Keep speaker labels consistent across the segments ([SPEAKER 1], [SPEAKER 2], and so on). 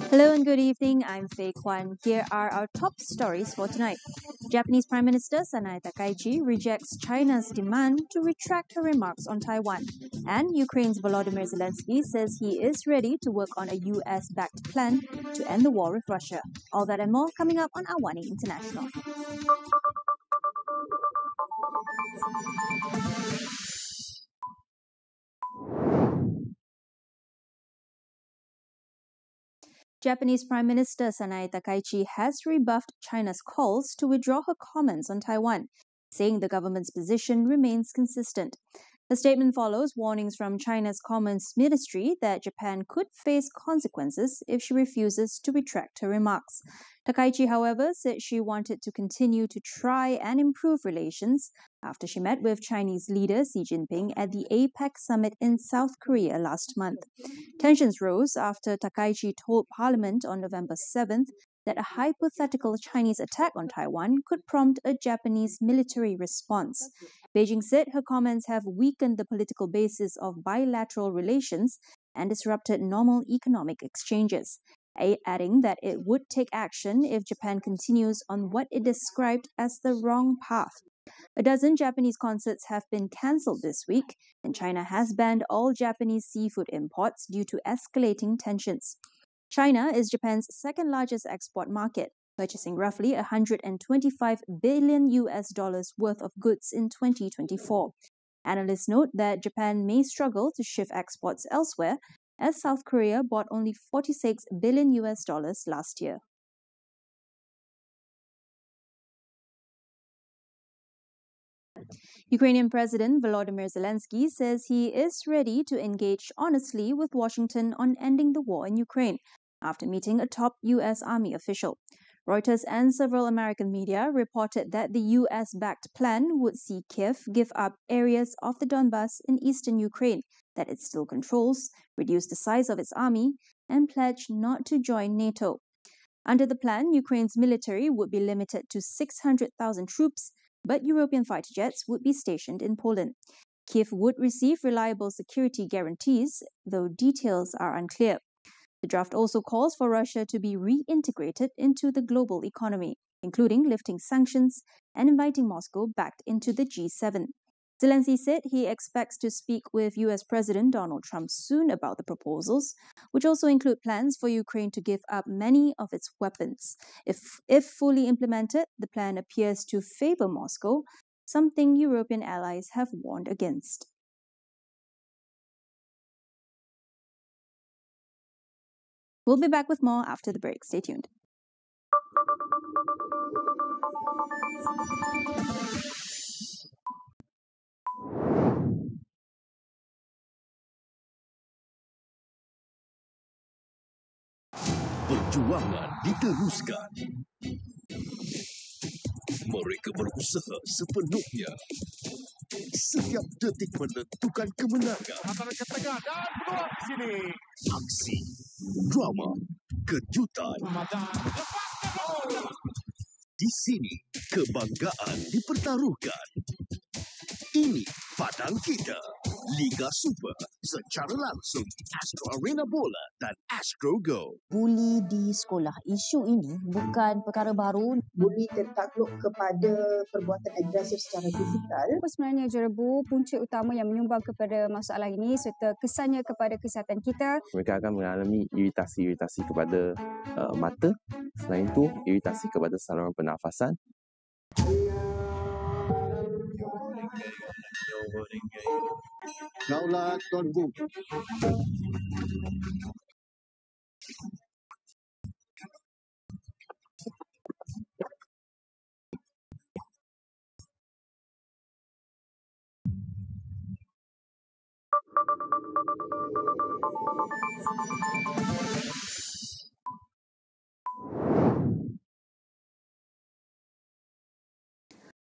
[SPEAKER 1] Hello and good evening. I'm Faye Kwan. Here are our top stories for tonight. Japanese Prime Minister Takaichi rejects China's demand to retract her remarks on Taiwan. And Ukraine's Volodymyr Zelensky says he is ready to work on a US-backed plan to end the war with Russia. All that and more coming up on AWANI International. Japanese Prime Minister Takaichi has rebuffed China's calls to withdraw her comments on Taiwan, saying the government's position remains consistent. The statement follows warnings from China's Commerce Ministry that Japan could face consequences if she refuses to retract her remarks. Takaichi, however, said she wanted to continue to try and improve relations after she met with Chinese leader Xi Jinping at the APEC summit in South Korea last month. Tensions rose after Takaichi told Parliament on November 7th that a hypothetical Chinese attack on Taiwan could prompt a Japanese military response. Beijing said her comments have weakened the political basis of bilateral relations and disrupted normal economic exchanges, adding that it would take action if Japan continues on what it described as the wrong path. A dozen Japanese concerts have been cancelled this week, and China has banned all Japanese seafood imports due to escalating tensions. China is Japan's second largest export market, purchasing roughly $125 billion worth of goods in 2024. Analysts note that Japan may struggle to shift exports elsewhere, as South Korea bought only $46 billion last year. Ukrainian President Volodymyr Zelensky says he is ready to engage honestly with Washington on ending the war in Ukraine after meeting a top U.S. Army official. Reuters and several American media reported that the U.S.-backed plan would see Kiev give up areas of the Donbas in eastern Ukraine that it still controls, reduce the size of its army, and pledge not to join NATO. Under the plan, Ukraine's military would be limited to 600,000 troops, but European fighter jets would be stationed in Poland. Kiev would receive reliable security guarantees, though details are unclear. The draft also calls for Russia to be reintegrated into the global economy, including lifting sanctions and inviting Moscow back into the G7. Zelensky said he expects to speak with U.S. President Donald Trump soon about the proposals, which also include plans for Ukraine to give up many of its weapons. If fully implemented, the plan appears to favor Moscow, something European allies have warned against. We'll be back with more after the break. Stay tuned.
[SPEAKER 2] Perjuangan diteruskan. Mereka berusaha sepenuhnya. Setiap detik menentukan kemenangan.
[SPEAKER 3] Ke tengah dan keluar di sini.
[SPEAKER 2] Aksi, drama, kejutan. Di sini, kebanggaan dipertaruhkan. Ini padang kita. Liga Super secara langsung Astro Arena Bola dan Astro Go.
[SPEAKER 4] Buli di sekolah. Isu ini bukan perkara baru.
[SPEAKER 5] Buli tertakluk kepada perbuatan agresif secara fizikal.
[SPEAKER 6] Apa sebenarnya Jerebu punca utama yang menyumbang kepada masalah ini serta kesannya kepada kesihatan kita?
[SPEAKER 7] Mereka akan mengalami iritasi-iritasi kepada mata. Selain itu, iritasi kepada saluran pernafasan.
[SPEAKER 3] Kaulah Tuan Bu.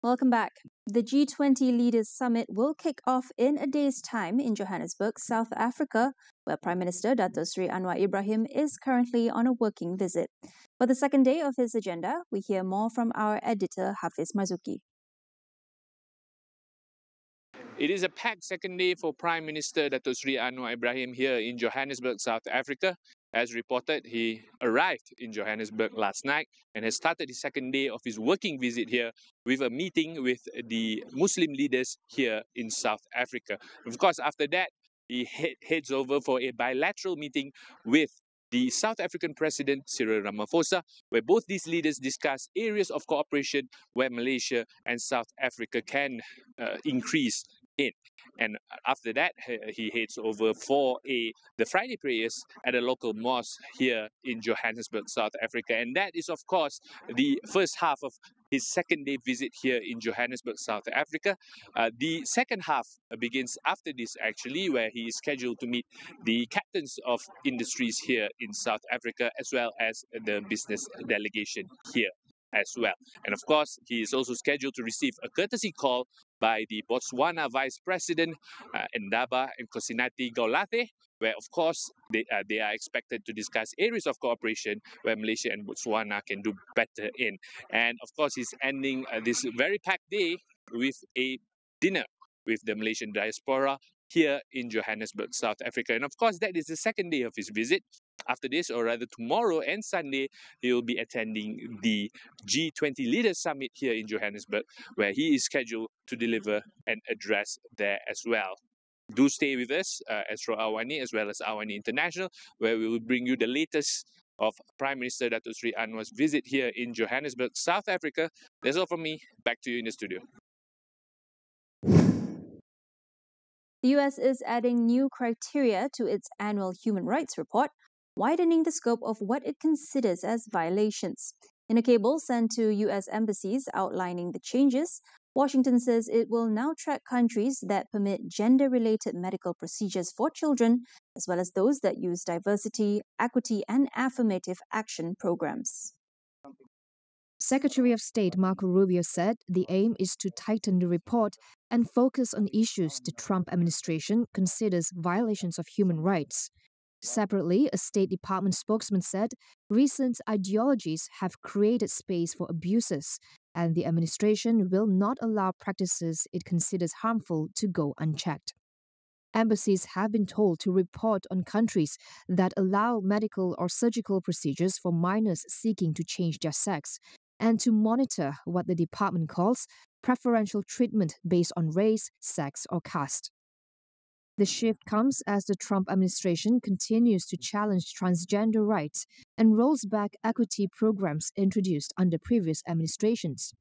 [SPEAKER 1] Welcome back. The G20 Leaders Summit will kick off in a day's time in Johannesburg, South Africa, where Prime Minister Dato Sri Anwar Ibrahim is currently on a working visit. For the second day of his agenda, we hear more from our editor Hafiz Mazuki.
[SPEAKER 8] It is a packed second day for Prime Minister Dato Sri Anwar Ibrahim here in Johannesburg, South Africa. As reported, he arrived in Johannesburg last night and has started his second day of his working visit here with a meeting with the Muslim leaders here in South Africa. Of course, after that, he heads over for a bilateral meeting with the South African President Cyril Ramaphosa, where both these leaders discuss areas of cooperation where Malaysia and South Africa can increase in. And after that, he heads over for the Friday prayers at a local mosque here in Johannesburg, South Africa. And that is, of course, the first half of his second day visit here in Johannesburg, South Africa. The second half begins after this, actually, where he is scheduled to meet the captains of industries here in South Africa, as well as the business delegation here as well. And of course, he is also scheduled to receive a courtesy call by the Botswana Vice President Ndaba Nkosinati Gaulate, where of course they are expected to discuss areas of cooperation where Malaysia and Botswana can do better in. And of course, he's ending this very packed day with a dinner with the Malaysian diaspora here in Johannesburg, South Africa. And of course, that is the second day of his visit. After this, or rather tomorrow and Sunday, he will be attending the G20 Leaders Summit here in Johannesburg, where he is scheduled to deliver an address there as well. Do stay with us, Astro AWANI, as well as AWANI International, where we will bring you the latest of Prime Minister Dato Sri Anwar's visit here in Johannesburg, South Africa. That's all from me. Back to you in the studio.
[SPEAKER 1] The US is adding new criteria to its annual human rights report, widening the scope of what it considers as violations. In a cable sent to US embassies outlining the changes, Washington says it will now track countries that permit gender-related medical procedures for children, as well as those that use diversity, equity, and affirmative action programs.
[SPEAKER 9] Secretary of State Marco Rubio said the aim is to tighten the report and focus on issues the Trump administration considers violations of human rights. Separately, a State Department spokesman said recent ideologies have created space for abuses, and the administration will not allow practices it considers harmful to go unchecked. Embassies have been told to report on countries that allow medical or surgical procedures for minors seeking to change their sex, and to monitor what the department calls preferential treatment based on race, sex, or caste. The shift comes as the Trump administration continues to challenge transgender rights and rolls back equity programs introduced under previous administrations.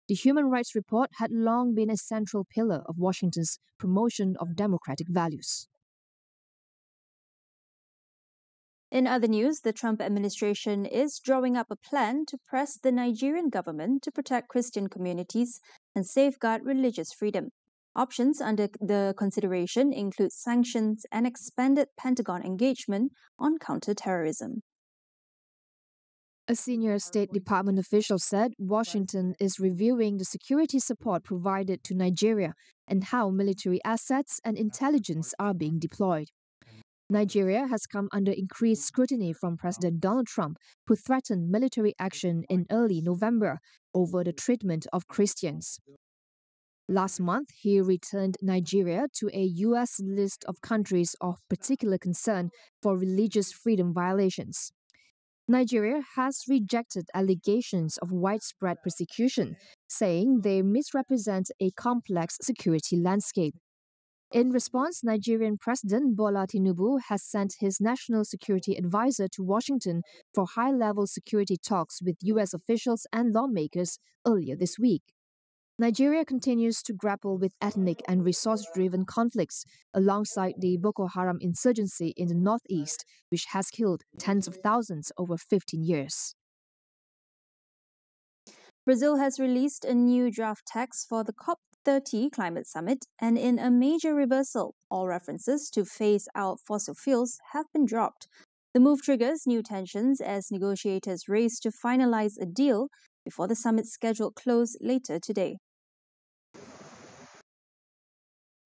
[SPEAKER 9] The Human Rights Report had long been a central pillar of Washington's promotion of democratic values.
[SPEAKER 1] In other news, the Trump administration is drawing up a plan to press the Nigerian government to protect Christian communities and safeguard religious freedom. Options under the consideration include sanctions and expanded Pentagon engagement on counterterrorism.
[SPEAKER 9] A senior State Department official said Washington is reviewing the security support provided to Nigeria and how military assets and intelligence are being deployed. Nigeria has come under increased scrutiny from President Donald Trump, who threatened military action in early November over the treatment of Christians. Last month, he returned Nigeria to a U.S. list of countries of particular concern for religious freedom violations. Nigeria has rejected allegations of widespread persecution, saying they misrepresent a complex security landscape. In response, Nigerian President Bola Tinubu has sent his national security advisor to Washington for high-level security talks with U.S. officials and lawmakers earlier this week. Nigeria continues to grapple with ethnic and resource-driven conflicts alongside the Boko Haram insurgency in the northeast, which has killed tens of thousands over 15 years.
[SPEAKER 1] Brazil has released a new draft text for the COP30 climate summit, and in a major reversal, all references to phase out fossil fuels have been dropped. The move triggers new tensions as negotiators race to finalize a deal before the summit's scheduled close later today.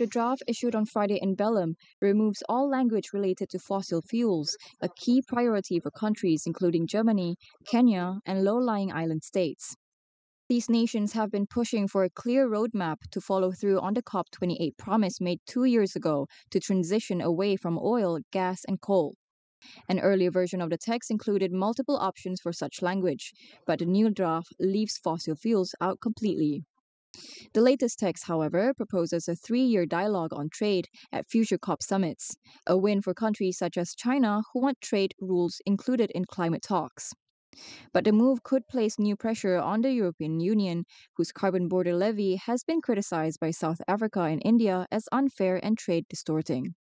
[SPEAKER 10] The draft issued on Friday in Belém removes all language related to fossil fuels, a key priority for countries including Germany, Kenya, and low-lying island states. These nations have been pushing for a clear roadmap to follow through on the COP28 promise made 2 years ago to transition away from oil, gas, and coal. An earlier version of the text included multiple options for such language, but the new draft leaves fossil fuels out completely. The latest text, however, proposes a 3-year dialogue on trade at future COP summits, a win for countries such as China who want trade rules included in climate talks. But the move could place new pressure on the European Union, whose carbon border levy has been criticized by South Africa and India as unfair and trade distorting.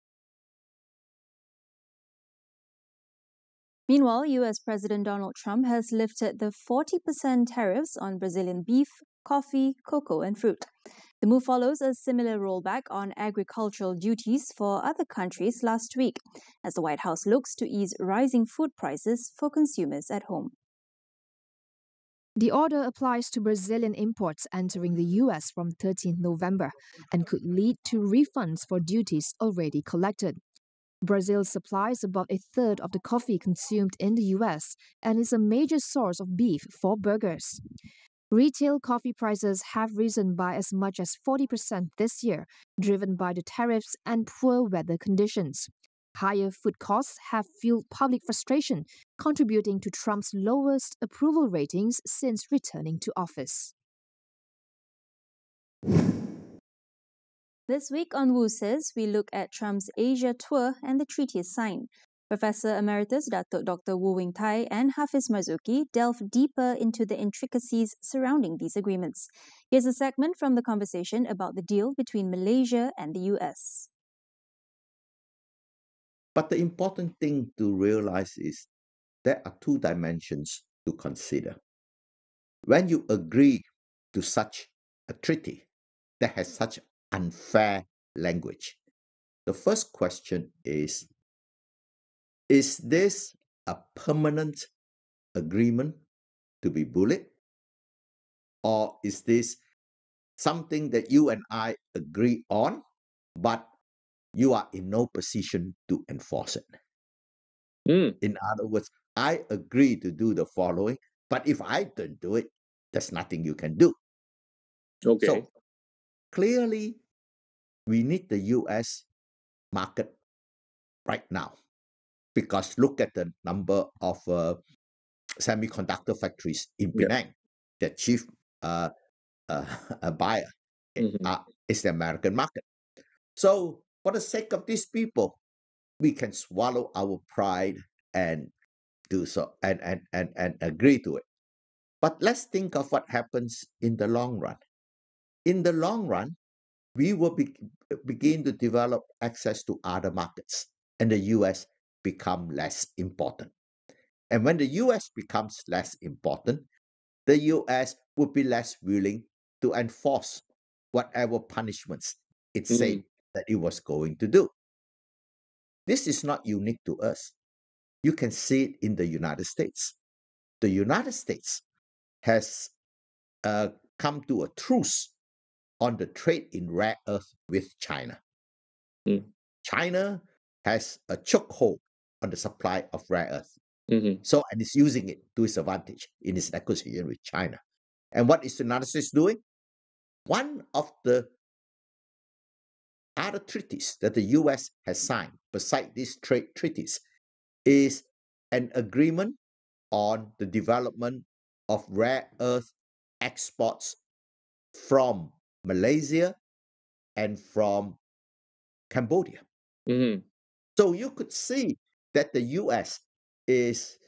[SPEAKER 1] Meanwhile, US President Donald Trump has lifted the 40% tariffs on Brazilian beef, coffee, cocoa, and fruit. The move follows a similar rollback on agricultural duties for other countries last week, as the White House looks to ease rising food prices for consumers at home.
[SPEAKER 9] The order applies to Brazilian imports entering the US from 13 November and could lead to refunds for duties already collected. Brazil supplies about a third of the coffee consumed in the US and is a major source of beef for burgers. Retail coffee prices have risen by as much as 40% this year, driven by the tariffs and poor weather conditions. Higher food costs have fueled public frustration, contributing to Trump's lowest approval ratings since returning to office.
[SPEAKER 1] This week on Wu Says, we look at Trump's Asia tour and the treaties signed. Professor Emeritus Dr. Wu Wing Tai and Hafiz Marzuki delve deeper into the intricacies surrounding these agreements. Here's a segment from the conversation about the deal between Malaysia and the US.
[SPEAKER 11] But the important thing to realize is there are two dimensions to consider. When you agree to such a treaty that has such unfair language, the first question is this a permanent agreement to be bullied? Or is this something that you and I agree on, but you are in no position to enforce it? In other words, I agree to do the following, but if I don't do it, there's nothing you can do.
[SPEAKER 8] Okay.
[SPEAKER 11] So clearly, we need the US market right now, because look at the number of semiconductor factories in Penang. The chief buyer is the American market. So for the sake of these people, we can swallow our pride and do so and agree to it. But let's think of what happens in the long run. In the long run, we will begin to develop access to other markets, and the US become less important. And when the US becomes less important, the US would be less willing to enforce whatever punishments it said that it was going to do. This is not unique to us. You can see it in the United States. The United States has come to a truce on the trade in rare earth with China. China has a chokehold on the supply of rare earth. So, and it's using it to its advantage in its negotiation with China. And what is the United States doing? One of the other treaties that the US has signed, beside these trade treaties, is an agreement on the development of rare earth exports from Malaysia and from Cambodia. So you could see that the US is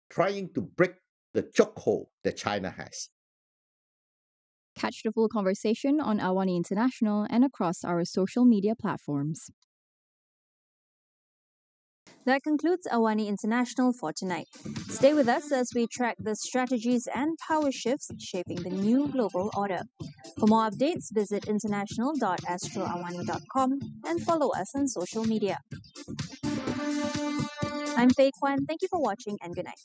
[SPEAKER 11] trying to break the chokehold that China has.
[SPEAKER 10] Catch the full conversation on AWANI International and across our social media platforms.
[SPEAKER 1] That concludes AWANI International for tonight. Stay with us as we track the strategies and power shifts shaping the new global order. For more updates, visit international.astroawani.com and follow us on social media. I'm Faye Kwan. Thank you for watching and good night.